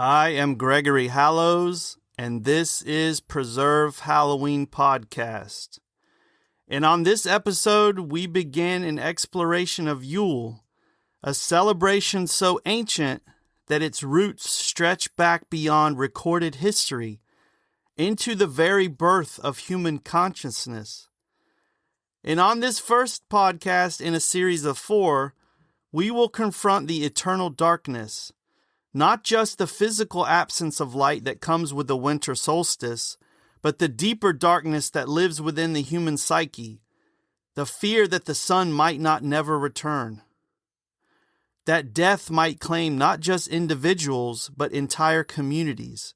I am Gregory Hallows, and this is Preserve Halloween Podcast. And on this episode, we begin an exploration of Yule, a celebration so ancient that its roots stretch back beyond recorded history into the very birth of human consciousness. And on this first podcast in a series of 4, we will confront the eternal darkness, not just the physical absence of light that comes with the winter solstice, but the deeper darkness that lives within the human psyche, the fear that the sun might not never return, that death might claim not just individuals, but entire communities,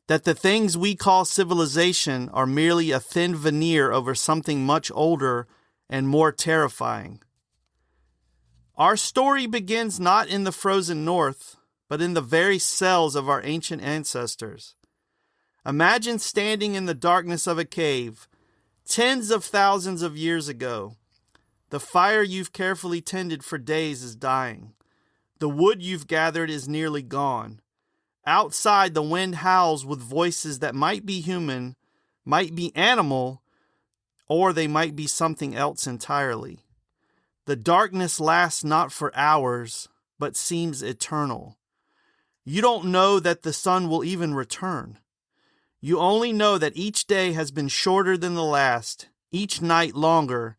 that the things we call civilization are merely a thin veneer over something much older and more terrifying. Our story begins not in the frozen north, but in the very cells of our ancient ancestors. Imagine standing in the darkness of a cave, tens of thousands of years ago. The fire you've carefully tended for days is dying. The wood you've gathered is nearly gone. Outside, the wind howls with voices that might be human, might be animal, or they might be something else entirely. The darkness lasts not for hours, but seems eternal. You don't know that the sun will even return. You only know that each day has been shorter than the last, each night longer,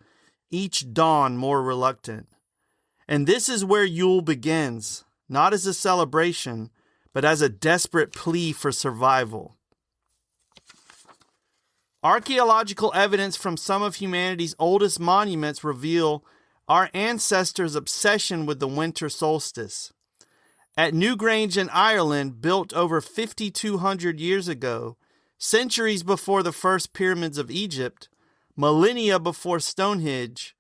each dawn more reluctant. And this is where Yule begins, not as a celebration, but as a desperate plea for survival. Archaeological evidence from some of humanity's oldest monuments reveal our ancestors' obsession with the winter solstice. At Newgrange in Ireland, built over 5,200 years ago, centuries before the first pyramids of Egypt, millennia before Stonehenge,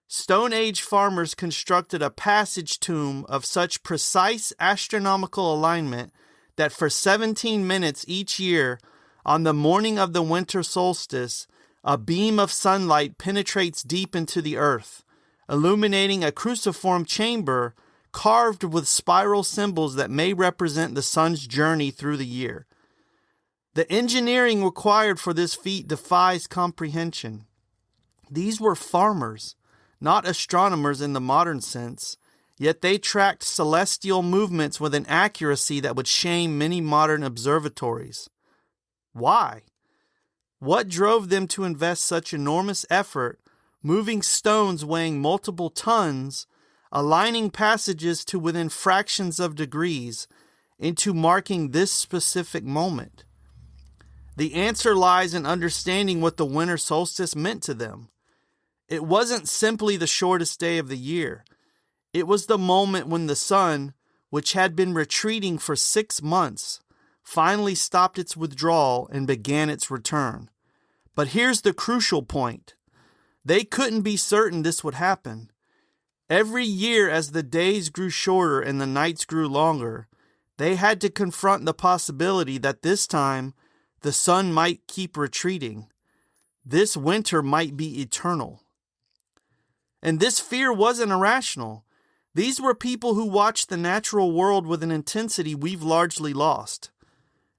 Stone Age farmers constructed a passage tomb of such precise astronomical alignment that for 17 minutes each year, on the morning of the winter solstice, a beam of sunlight penetrates deep into the earth, illuminating a cruciform chamber carved with spiral symbols that may represent the sun's journey through the year. The engineering required for this feat defies comprehension. These were farmers, not astronomers in the modern sense, yet they tracked celestial movements with an accuracy that would shame many modern observatories. Why? What drove them to invest such enormous effort, moving stones weighing multiple tons, aligning passages to within fractions of degrees, into marking this specific moment? The answer lies in understanding what the winter solstice meant to them. It wasn't simply the shortest day of the year. It was the moment when the sun, which had been retreating for 6 months, finally stopped its withdrawal and began its return. But here's the crucial point. They couldn't be certain this would happen. Every year, as the days grew shorter and the nights grew longer, they had to confront the possibility that this time the sun might keep retreating. This winter might be eternal. And this fear wasn't irrational. These were people who watched the natural world with an intensity we've largely lost.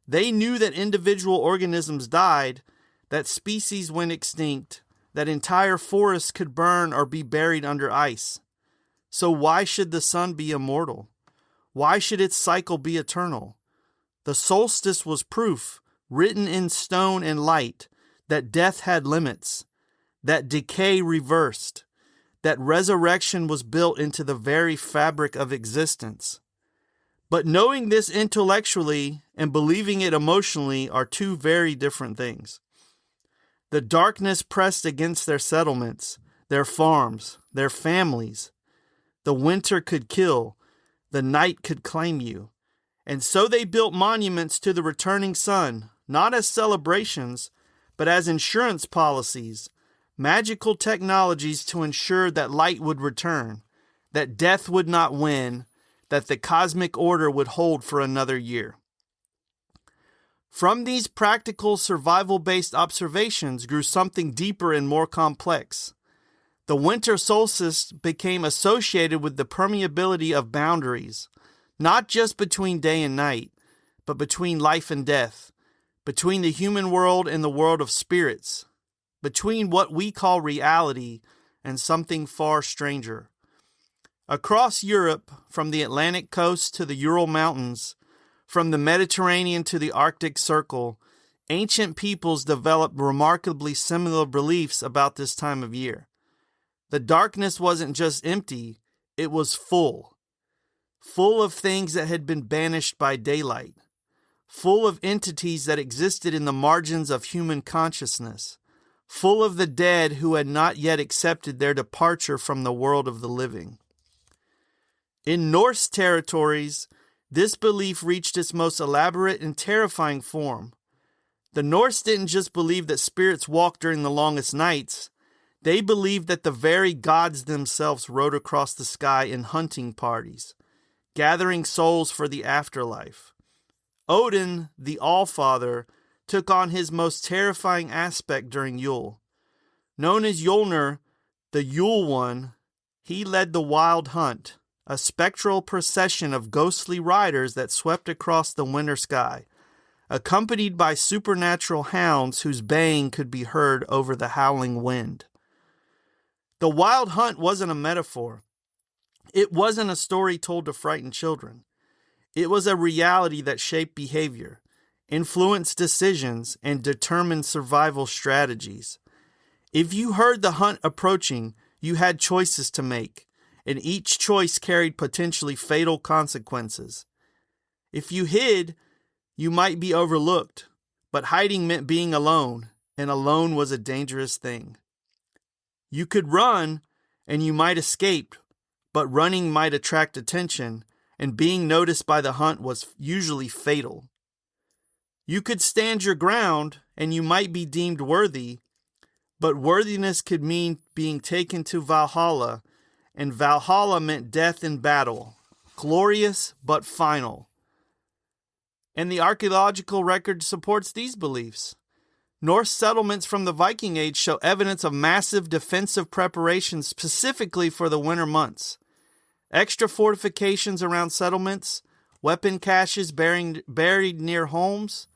They knew that individual organisms died, that species went extinct, that entire forests could burn or be buried under ice. So why should the sun be immortal? Why should its cycle be eternal? The solstice was proof, written in stone and light, that death had limits, that decay reversed, that resurrection was built into the very fabric of existence. But knowing this intellectually and believing it emotionally are two very different things. The darkness pressed against their settlements, their farms, their families. The winter could kill, the night could claim you. And so they built monuments to the returning sun, not as celebrations, but as insurance policies, magical technologies to ensure that light would return, that death would not win, that the cosmic order would hold for another year. From these practical survival-based observations grew something deeper and more complex. The winter solstice became associated with the permeability of boundaries, not just between day and night, but between life and death, between the human world and the world of spirits, between what we call reality and something far stranger. Across Europe, from the Atlantic coast to the Ural Mountains, from the Mediterranean to the Arctic Circle, ancient peoples developed remarkably similar beliefs about this time of year. The darkness wasn't just empty, it was full of things that had been banished by daylight, full of entities that existed in the margins of human consciousness, full of the dead who had not yet accepted their departure from the world of the living. In Norse territories, this belief reached its most elaborate and terrifying form. The Norse didn't just believe that spirits walked during the longest nights, they believed that the very gods themselves rode across the sky in hunting parties, gathering souls for the afterlife. Odin, the Allfather, took on his most terrifying aspect during Yule. Known as Yulner, the Yule One, he led the wild hunt, a spectral procession of ghostly riders that swept across the winter sky, accompanied by supernatural hounds whose baying could be heard over the howling wind. The wild hunt wasn't a metaphor. It wasn't a story told to frighten children. It was a reality that shaped behavior, influenced decisions, and determined survival strategies. If you heard the hunt approaching, you had choices to make, and each choice carried potentially fatal consequences. If you hid, you might be overlooked, but hiding meant being alone, and alone was a dangerous thing. You could run, and you might escape, but running might attract attention, and being noticed by the hunt was usually fatal. You could stand your ground, and you might be deemed worthy, but worthiness could mean being taken to Valhalla, and Valhalla meant death in battle, glorious but final. And the archaeological record supports these beliefs. Norse settlements from the Viking Age show evidence of massive defensive preparations specifically for the winter months. Extra fortifications around settlements, weapon caches buried near homes,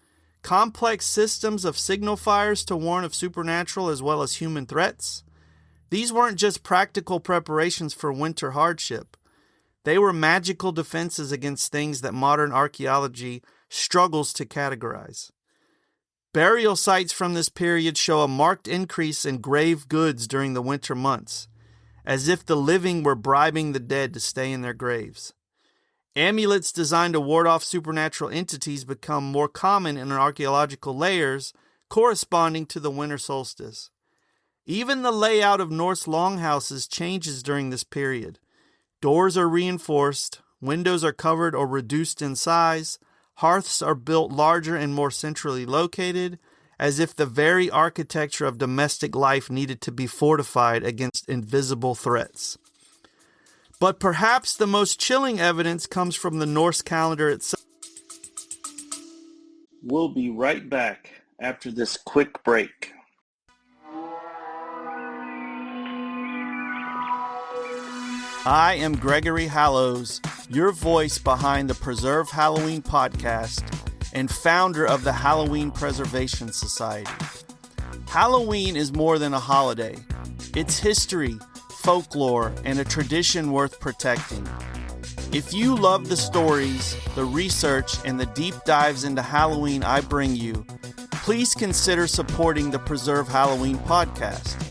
complex systems of signal fires to warn of supernatural as well as human threats. These weren't just practical preparations for winter hardship. They were magical defenses against things that modern archaeology struggles to categorize. Burial sites from this period show a marked increase in grave goods during the winter months, as if the living were bribing the dead to stay in their graves. Amulets designed to ward off supernatural entities become more common in archaeological layers corresponding to the winter solstice. Even the layout of Norse longhouses changes during this period. Doors are reinforced, windows are covered or reduced in size, hearths are built larger and more centrally located, as if the very architecture of domestic life needed to be fortified against invisible threats. But perhaps the most chilling evidence comes from the Norse calendar itself. We'll be right back after this quick break. I am Gregory Hallows, your voice behind the Preserve Halloween podcast and founder of the Halloween Preservation Society. Halloween is more than a holiday. It's history, folklore, and a tradition worth protecting. If you love the stories, the research, and the deep dives into Halloween I bring you, please consider supporting the Preserve Halloween podcast.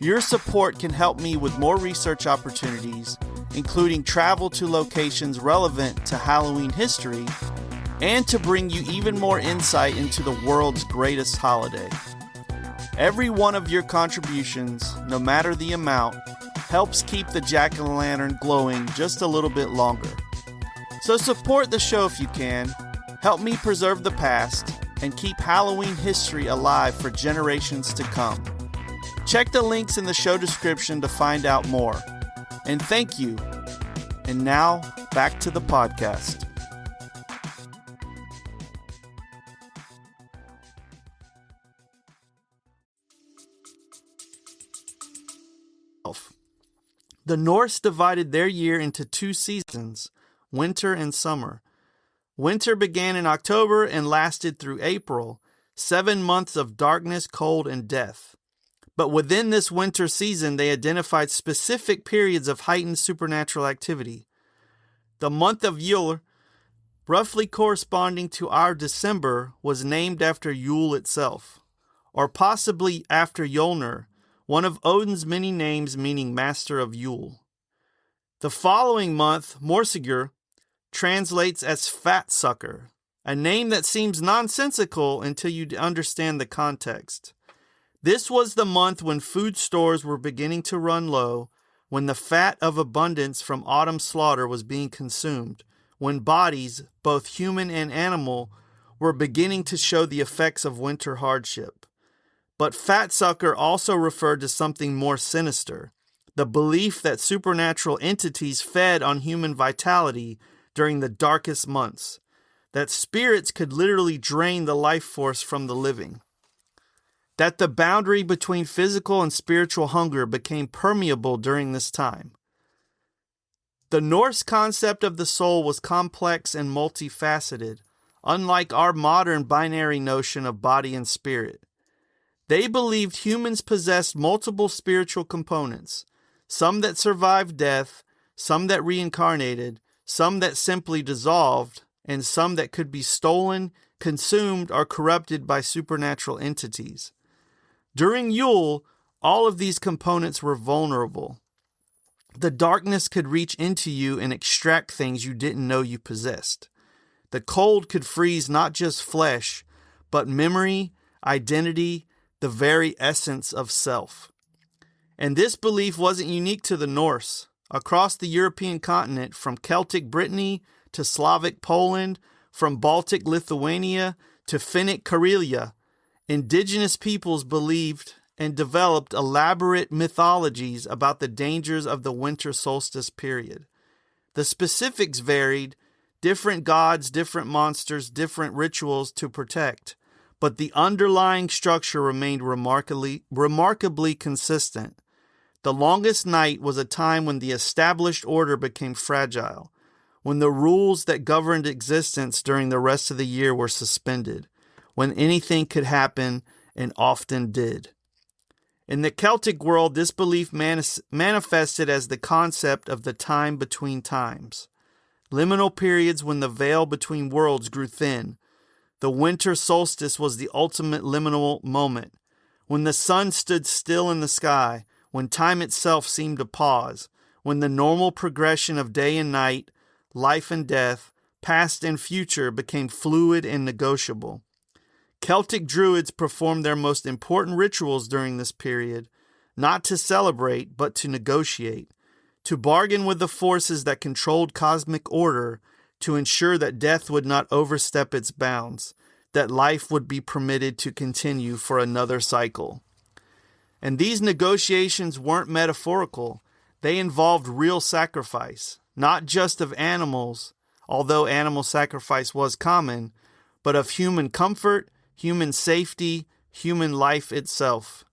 Your support can help me with more research opportunities, including travel to locations relevant to Halloween history, and to bring you even more insight into the world's greatest holiday. Every one of your contributions, no matter the amount, helps keep the jack-o'-lantern glowing just a little bit longer. So support the show if you can, help me preserve the past, and keep Halloween history alive for generations to come. Check the links in the show description to find out more. And thank you. And now, back to the podcast. The Norse divided their year into two seasons, winter and summer. Winter began in October and lasted through April, 7 months of darkness, cold, and death. But within this winter season, they identified specific periods of heightened supernatural activity. The month of Yule, roughly corresponding to our December, was named after Yule itself, or possibly after Yulner, one of Odin's many names meaning master of Yule. The following month, Morsigur, translates as fat sucker, a name that seems nonsensical until you understand the context. This was the month when food stores were beginning to run low, when the fat of abundance from autumn slaughter was being consumed, when bodies, both human and animal, were beginning to show the effects of winter hardship. But fatsucker also referred to something more sinister, the belief that supernatural entities fed on human vitality during the darkest months, that spirits could literally drain the life force from the living, that the boundary between physical and spiritual hunger became permeable during this time. The Norse concept of the soul was complex and multifaceted, unlike our modern binary notion of body and spirit. They believed humans possessed multiple spiritual components, some that survived death, some that reincarnated, some that simply dissolved, and some that could be stolen, consumed, or corrupted by supernatural entities. During Yule, all of these components were vulnerable. The darkness could reach into you and extract things you didn't know you possessed. The cold could freeze not just flesh, but memory, identity, the very essence of self. And this belief wasn't unique to the Norse. Across the European continent, from Celtic Brittany to Slavic Poland, from Baltic Lithuania to Finnic Karelia, indigenous peoples believed and developed elaborate mythologies about the dangers of the winter solstice period. The specifics varied, different gods, different monsters, different rituals to protect, but the underlying structure remained remarkably consistent. The longest night was a time when the established order became fragile, when the rules that governed existence during the rest of the year were suspended, when anything could happen and often did. In the Celtic world, this belief manifested as the concept of the time between times, liminal periods when the veil between worlds grew thin. The winter solstice was the ultimate liminal moment, when the sun stood still in the sky, when time itself seemed to pause, when the normal progression of day and night, life and death, past and future became fluid and negotiable. Celtic Druids performed their most important rituals during this period, not to celebrate, but to negotiate, to bargain with the forces that controlled cosmic order, to ensure that death would not overstep its bounds, that life would be permitted to continue for another cycle. And these negotiations weren't metaphorical. They involved real sacrifice, not just of animals, although animal sacrifice was common, but of human comfort, human safety, human life itself.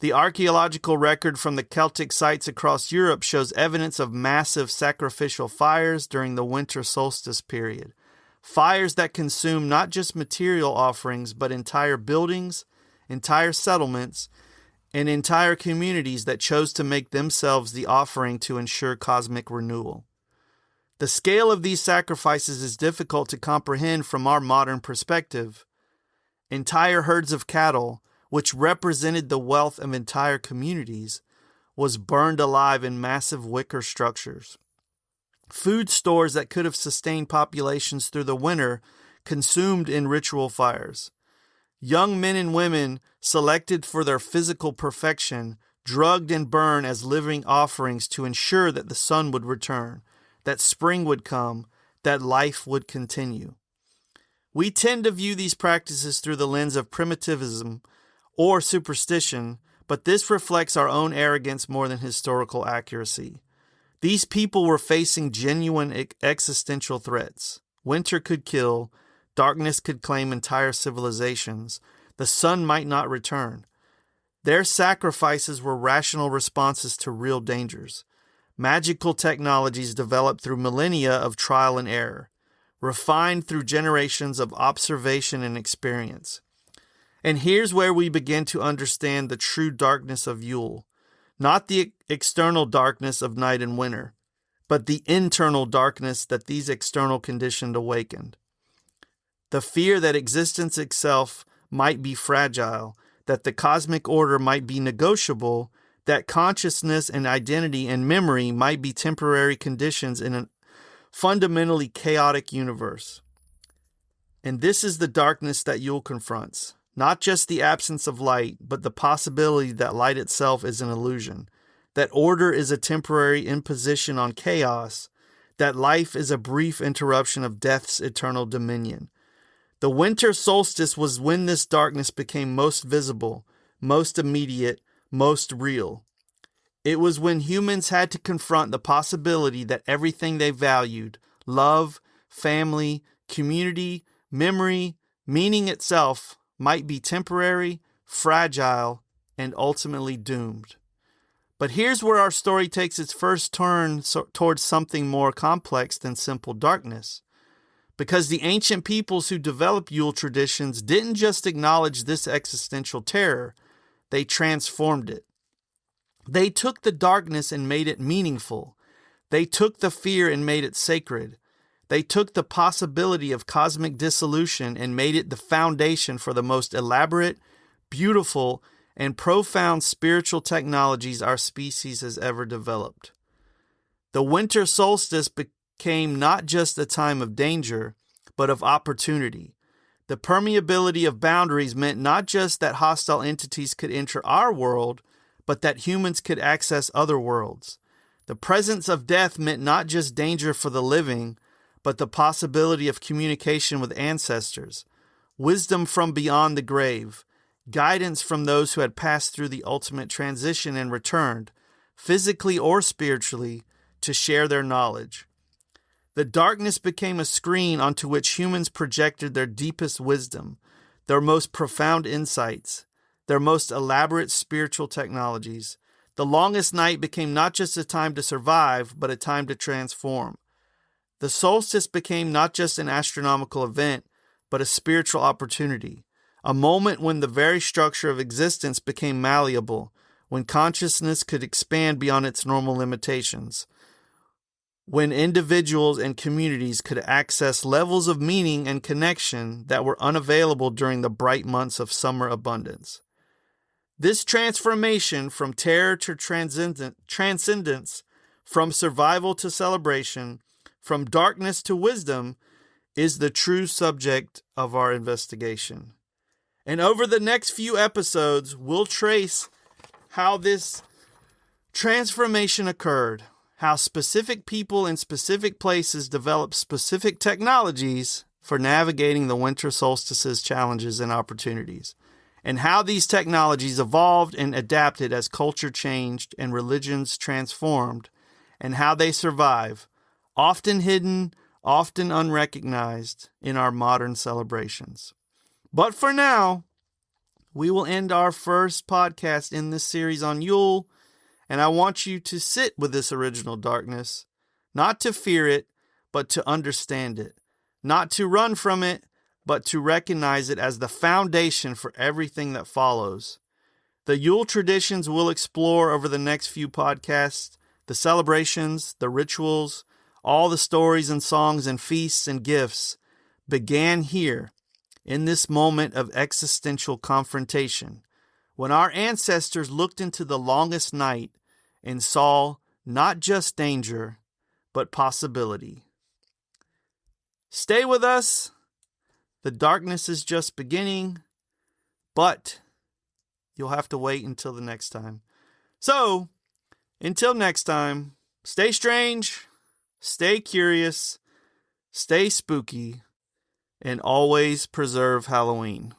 The archaeological record from the Celtic sites across Europe shows evidence of massive sacrificial fires during the winter solstice period. Fires that consumed not just material offerings, but entire buildings, entire settlements, and entire communities that chose to make themselves the offering to ensure cosmic renewal. The scale of these sacrifices is difficult to comprehend from our modern perspective. Entire herds of cattle, which represented the wealth of entire communities, was burned alive in massive wicker structures. Food stores that could have sustained populations through the winter consumed in ritual fires. Young men and women, selected for their physical perfection, drugged and burned as living offerings to ensure that the sun would return, that spring would come, that life would continue. We tend to view these practices through the lens of primitivism or superstition, but this reflects our own arrogance more than historical accuracy. These people were facing genuine existential threats. Winter could kill, darkness could claim entire civilizations, the sun might not return. Their sacrifices were rational responses to real dangers, magical technologies developed through millennia of trial and error. refined through generations of observation and experience. And here's where we begin to understand the true darkness of Yule, not the external darkness of night and winter, but the internal darkness that these external conditions awakened. The fear that existence itself might be fragile, that the cosmic order might be negotiable, that consciousness and identity and memory might be temporary conditions in a fundamentally chaotic universe. And this is the darkness that Yule confronts. Not just the absence of light, but the possibility that light itself is an illusion, that order is a temporary imposition on chaos, that life is a brief interruption of death's eternal dominion. The winter solstice was when this darkness became most visible, most immediate, most real. It was when humans had to confront the possibility that everything they valued, love, family, community, memory, meaning itself, might be temporary, fragile, and ultimately doomed. But here's where our story takes its first turn towards something more complex than simple darkness. Because the ancient peoples who developed Yule traditions didn't just acknowledge this existential terror, they transformed it. They took the darkness and made it meaningful. They took the fear and made it sacred. They took the possibility of cosmic dissolution and made it the foundation for the most elaborate, beautiful, and profound spiritual technologies our species has ever developed. The winter solstice became not just a time of danger, but of opportunity. The permeability of boundaries meant not just that hostile entities could enter our world, but that humans could access other worlds. The presence of death meant not just danger for the living, but the possibility of communication with ancestors, wisdom from beyond the grave, guidance from those who had passed through the ultimate transition and returned, physically or spiritually, to share their knowledge. The darkness became a screen onto which humans projected their deepest wisdom, their most profound insights, their most elaborate spiritual technologies. The longest night became not just a time to survive, but a time to transform. The solstice became not just an astronomical event, but a spiritual opportunity, a moment when the very structure of existence became malleable, when consciousness could expand beyond its normal limitations, when individuals and communities could access levels of meaning and connection that were unavailable during the bright months of summer abundance. This transformation from terror to transcendence, from survival to celebration, from darkness to wisdom, is the true subject of our investigation. And over the next few episodes, we'll trace how this transformation occurred, how specific people in specific places developed specific technologies for navigating the winter solstice's challenges and opportunities, and how these technologies evolved and adapted as culture changed and religions transformed, and how they survive, often hidden, often unrecognized in our modern celebrations. But for now, we will end our first podcast in this series on Yule, and I want you to sit with this original darkness, not to fear it, but to understand it, not to run from it, but to recognize it as the foundation for everything that follows. The Yule traditions we'll explore over the next few podcasts, the celebrations, the rituals, all the stories and songs and feasts and gifts began here in this moment of existential confrontation, when our ancestors looked into the longest night and saw not just danger, but possibility. Stay with us. The darkness is just beginning, but you'll have to wait until the next time. So, until next time, stay strange, stay curious, stay spooky, and always preserve Halloween.